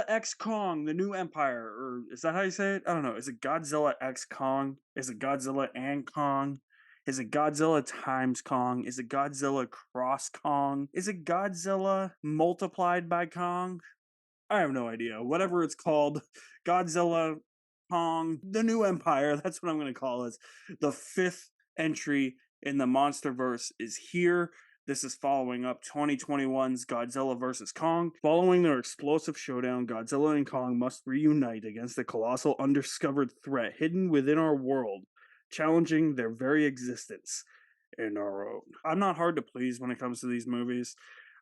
X Kong, the new empire, or is that how you say it? I don't know. Is it Godzilla X Kong? Is it Godzilla and Kong? Is it Godzilla times Kong? Is it Godzilla cross Kong? Is it Godzilla multiplied by Kong? I have no idea. Whatever it's called, Godzilla, Kong, the new empire, that's what I'm going to call it. The fifth entry in the MonsterVerse is here. This is following up 2021's Godzilla vs. Kong. Following their explosive showdown, Godzilla and Kong must reunite against a colossal undiscovered threat hidden within our world, challenging their very existence in our own. I'm not hard to please when it comes to these movies.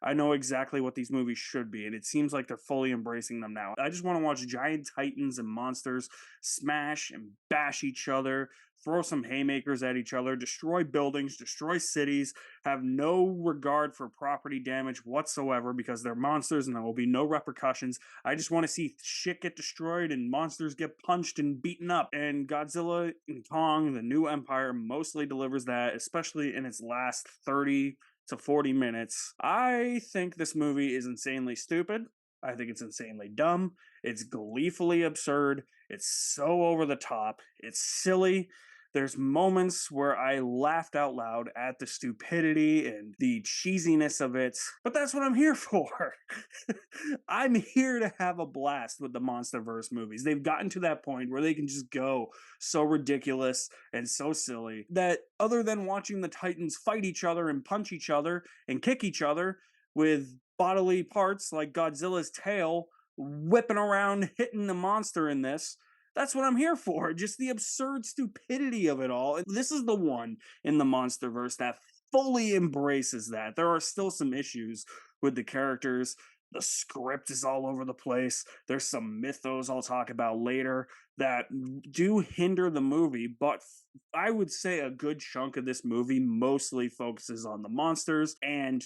I know exactly what these movies should be, and it seems like they're fully embracing them now. I just want to watch giant titans and monsters smash and bash each other, throw some haymakers at each other, destroy buildings, destroy cities, have no regard for property damage whatsoever because they're monsters and there will be no repercussions. I just want to see shit get destroyed and monsters get punched and beaten up. And Godzilla and Kong, the new empire, mostly delivers that, especially in its last 30 to 40 minutes. I think this movie is insanely stupid. I think it's insanely dumb. It's gleefully absurd. It's so over the top. It's silly. There's moments where I laughed out loud at the stupidity and the cheesiness of it, but that's what I'm here for. I'm here to have a blast with the MonsterVerse movies. They've gotten to that point where they can just go so ridiculous and so silly that other than watching the Titans fight each other and punch each other and kick each other with bodily parts like Godzilla's tail whipping around hitting the monster in this, that's what I'm here for. Just the absurd stupidity of it all. This is the one in the MonsterVerse that fully embraces that. There are still some issues with the characters. The script is all over the place. There's some mythos I'll talk about later that do hinder the movie, but I would say a good chunk of this movie mostly focuses on the monsters and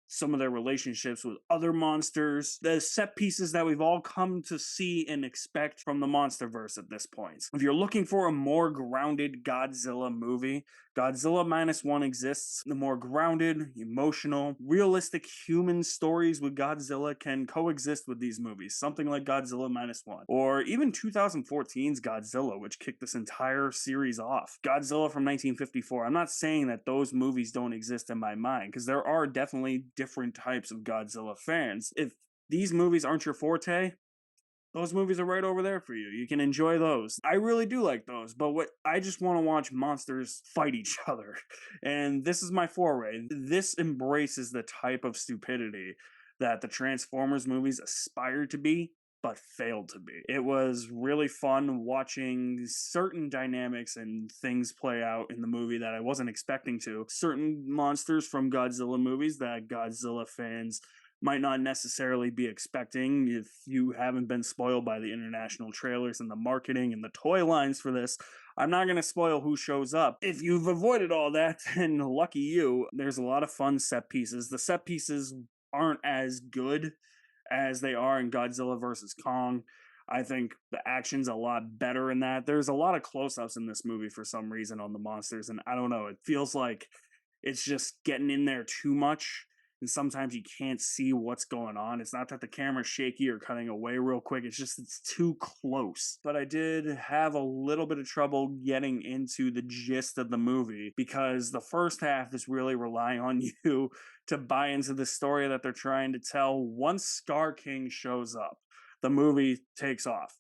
some of their relationships with other monsters, the set pieces that we've all come to see and expect from the MonsterVerse at this point. If you're looking for a more grounded Godzilla movie, Godzilla Minus One exists. The more grounded, emotional, realistic human stories with Godzilla can coexist with these movies. Something like Godzilla Minus One. Or even 2014's Godzilla, which kicked this entire series off. Godzilla from 1954. I'm not saying that those movies don't exist in my mind, because there are definitely different types of Godzilla fans. If these movies aren't your forte, those movies are right over there for you. You can enjoy those. I really do like those, but what I just want to watch monsters fight each other. And this is my foray. This embraces the type of stupidity that the Transformers movies aspired to be, but failed to be. It was really fun watching certain dynamics and things play out in the movie that I wasn't expecting to. Certain monsters from Godzilla movies that Godzilla fans might not necessarily be expecting if you haven't been spoiled by the international trailers and the marketing and the toy lines for this. I'm not going to spoil who shows up. If you've avoided all that, then lucky you. There's a lot of fun set pieces. The set pieces aren't as good as they are in Godzilla vs. Kong. I think the action's a lot better in that. There's a lot of close-ups in this movie for some reason on the monsters, and I don't know, it feels like it's just getting in there too much, and sometimes you can't see what's going on. It's not that the camera's shaky or cutting away real quick, it's just it's too close. But I did have a little bit of trouble getting into the gist of the movie because the first half is really relying on you to buy into the story that they're trying to tell. Once Scar King shows up, the movie takes off.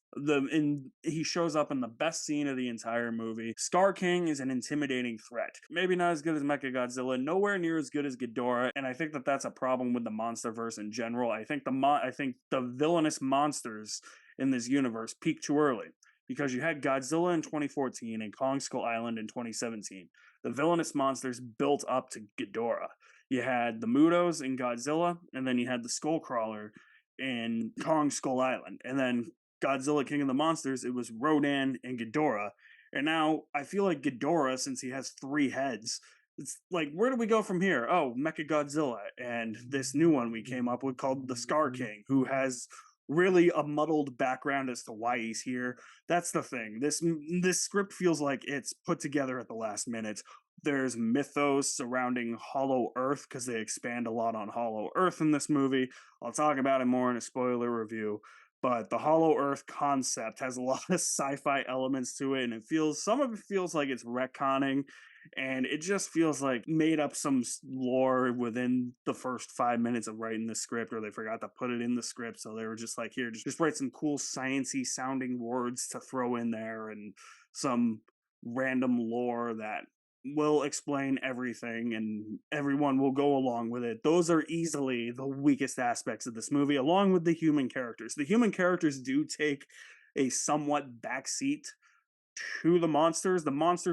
He shows up in the best scene of the entire movie. Scar King is an intimidating threat. Maybe not as good as Mechagodzilla, nowhere near as good as Ghidorah, and I think that that's a problem with the MonsterVerse in general. I think the villainous monsters in this universe peaked too early because you had Godzilla in 2014 and Kong Skull Island in 2017. The villainous monsters built up to Ghidorah. You had the Mutos in Godzilla, and then you had the Skullcrawler in Kong Skull Island. And then Godzilla King of the Monsters, it was Rodan and Ghidorah. And now I feel like Ghidorah, since he has 3 heads, it's like, where do we go from here? Oh, Mechagodzilla, and this new one we came up with called the Scar King, who has really a muddled background as to why he's here. That's the thing. This script feels like it's put together at the last minute. There's mythos surrounding Hollow Earth because they expand a lot on Hollow Earth in this movie. I'll talk about it more in a spoiler review. but the Hollow Earth concept has a lot of sci-fi elements to it, and some of it feels like it's retconning, and it just feels like made up some lore within the first 5 minutes of writing the script, or they forgot to put it in the script, so they were just like, here, just write some cool sciencey sounding words to throw in there, and some random lore that will explain everything and everyone will go along with it. Those are easily the weakest aspects of this movie, along with the human characters. The human characters do take a somewhat backseat to the monsters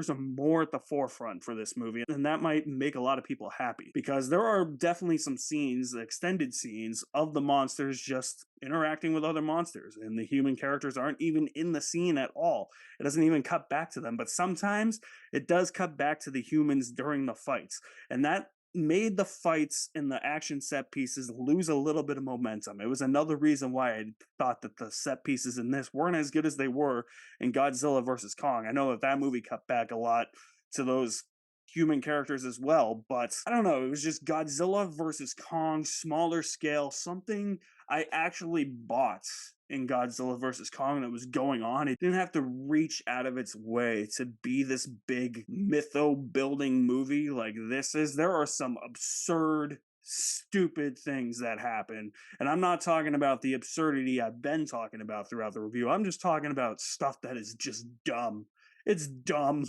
are more at the forefront for this movie, and that might make a lot of people happy because there are definitely some scenes, extended scenes, of the monsters just interacting with other monsters, and the human characters aren't even in the scene at all. It doesn't even cut back to them, but sometimes it does cut back to the humans during the fights, and that made the fights and the action set pieces lose a little bit of momentum. It was another reason why I thought that the set pieces in this weren't as good as they were in Godzilla versus Kong. I know that that movie cut back a lot to those human characters as well, but I don't know, it was just Godzilla versus Kong, smaller scale, something I actually bought in Godzilla versus Kong that was going on. It didn't have to reach out of its way to be this big mytho building movie like this is. There are some absurd, stupid things that happen. And I'm not talking about the absurdity I've been talking about throughout the review. I'm just talking about stuff that is just dumb. It's dumb.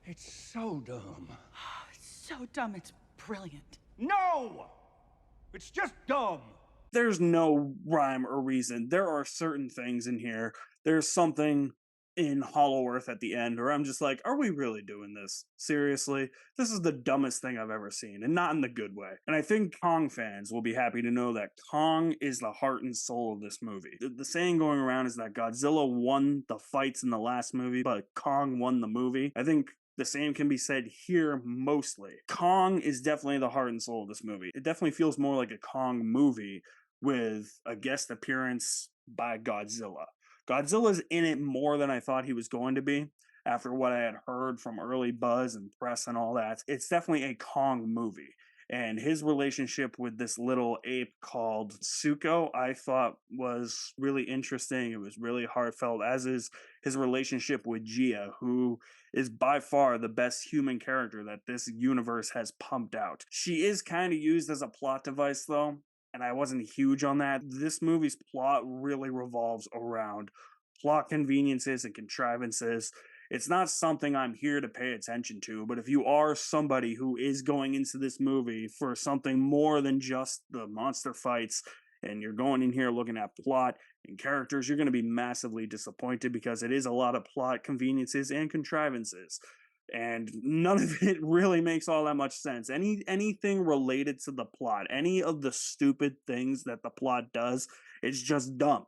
It's so dumb. It's so dumb, it's brilliant. No! It's just dumb. There's no rhyme or reason. There are certain things in here. There's something in Hollow Earth at the end where I'm just like, are we really doing this? Seriously? This is the dumbest thing I've ever seen, and not in the good way. And I think Kong fans will be happy to know that Kong is the heart and soul of this movie. The saying going around is that Godzilla won the fights in the last movie, but Kong won the movie. I think the same can be said here mostly. Kong is definitely the heart and soul of this movie. It definitely feels more like a Kong movie with a guest appearance by Godzilla. Godzilla's in it more than I thought he was going to be after what I had heard from early buzz and press and all that. It's definitely a Kong movie. And his relationship with this little ape called Suko, I thought was really interesting. It was really heartfelt, as is his relationship with Gia, who is by far the best human character that this universe has pumped out. She is kind of used as a plot device, though, and I wasn't huge on that. This movie's plot really revolves around plot conveniences and contrivances. It's not something I'm here to pay attention to, but if you are somebody who is going into this movie for something more than just the monster fights, and you're going in here looking at plot and characters, you're going to be massively disappointed because it is a lot of plot conveniences and contrivances. And none of it really makes all that much sense. Anything related to the plot, any of the stupid things that the plot does, it's just dumb.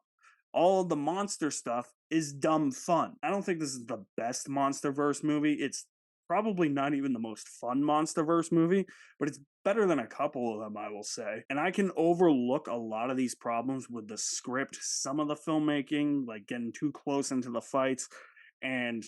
All of the monster stuff is dumb fun. I don't think this is the best MonsterVerse movie. It's probably not even the most fun MonsterVerse movie, but it's better than a couple of them, I will say. And I can overlook a lot of these problems with the script, some of the filmmaking, like getting too close into the fights, and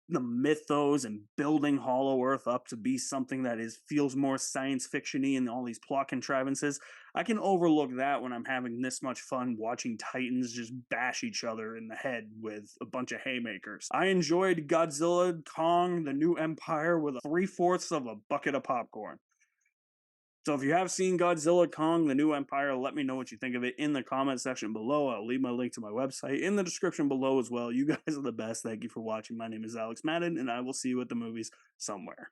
the mythos and building Hollow Earth up to be something that feels more science fiction-y and all these plot contrivances. I can overlook that when I'm having this much fun watching Titans just bash each other in the head with a bunch of haymakers. I enjoyed Godzilla, Kong, The New Empire with 3/4 of a bucket of popcorn. So if you have seen Godzilla, Kong, The New Empire, let me know what you think of it in the comment section below. I'll leave my link to my website in the description below as well. You guys are the best. Thank you for watching. My name is Alex Madden, and I will see you at the movies somewhere.